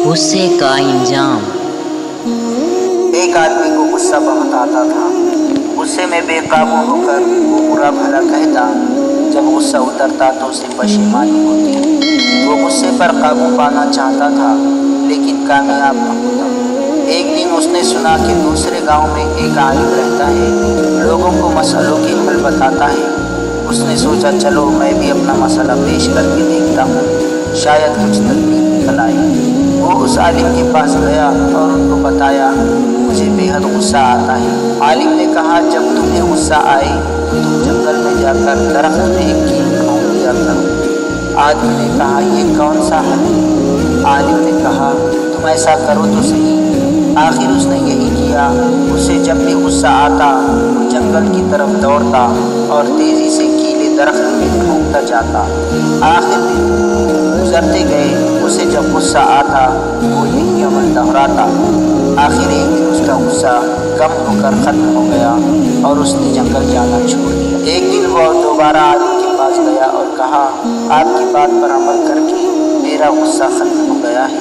غصے کا انجام۔ ایک آدمی کو غصہ بہت آتا تھا۔ غصے میں بے قابو ہو کر وہ برا بھلا کہتا۔ جب غصہ اترتا تو اسے پشیمانی ہوتی۔ وہ غصے پر قابو پانا چاہتا تھا لیکن کامیاب نہ ہوتا۔ ایک دن اس نے سنا کہ دوسرے گاؤں میں ایک عالم رہتا ہے، لوگوں کو مسئلوں کے حل بتاتا ہے۔ اس نے سوچا چلو میں بھی اپنا مسئلہ پیش کر کے دیکھتا ہوں، شاید کچھ تدبیر نکل آئے۔ وہ اس عالم کے پاس گیا اور ان کو بتایا مجھے بے حد غصہ آتا ہے۔ عالم نے کہا جب تمہیں غصہ آئے تو تم جنگل میں جا کر درخت میں ایک کیل ڈھونڈ لیا کرو۔ آدمی نے کہا یہ کون سا حل ہے؟ عالم نے کہا تم ایسا کرو تو صحیح۔ آخر اس نے یہی کیا۔ اسے جب بھی غصہ آتا وہ جنگل کی طرف دوڑتا اور تیزی سے کیلے درخت میں ڈھونڈتا جاتا۔ آخر دن گزرتے گئے، اسے جب غصہ آتا وہ یہی عمل دہراتا۔ آخر ایک دن اس کا غصہ کم ہو کر ختم ہو گیا اور اس نے جنگل جانا چھوڑ دیا۔ ایک دن وہ دوبارہ عالم کے پاس گیا اور کہا آپ کی بات پر عمل کر کے میرا غصہ ختم ہو گیا ہے۔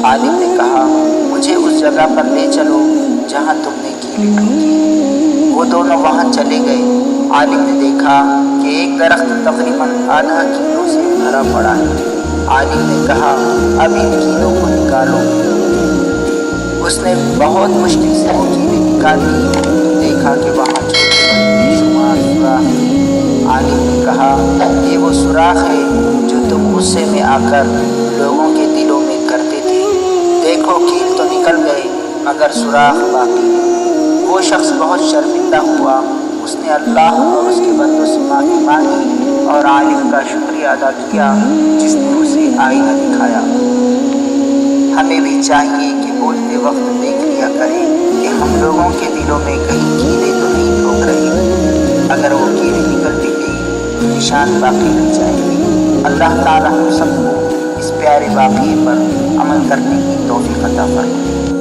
عالم نے کہا مجھے اس جگہ پر لے چلو جہاں تم نے کیلیں ڈھونڈی۔ وہ دونوں وہاں چلے گئے۔ عالم نے دیکھا کہ ایک درخت تقریباً آدھا کیلوں سے بھرا پڑا ہے۔ عالم نے کہا اب ان کیلوں کو نکالو۔ اس نے بہت مشکل سے وہ کیلیں نکالی تو دیکھا کہ وہاں چھوٹے بڑے بے شمار سوراخ ہیں۔ عالم نے کہا یہ وہ سوراخ ہے جو تم غصے میں آ کر لوگوں کے دلوں میں کرتے تھے۔ دیکھو کیل تو نکل گئے مگر سوراخ باقی ہے۔ وہ شخص بہت شرمندہ ہوا۔ اس نے اللہ اور اس کے بندوں سے معافی مانگی اور عالم کا شکریہ ادا کیا جس نے اسے آئینہ دکھایا۔ ہمیں بھی چاہیے کہ بولتے وقت دیکھ لیا کریں کہ ہم لوگوں کے دلوں میں کہیں کیلیں تو نہیں ٹھوک رہے۔ اگر وہ کیلیں نکل بھی گئی تو نشان باقی رہ جائیں گے۔ اللہ تعالیٰ ہم سب کو اس پیارے واقعے پر عمل کرنے کی توفیق عطا فرمائے۔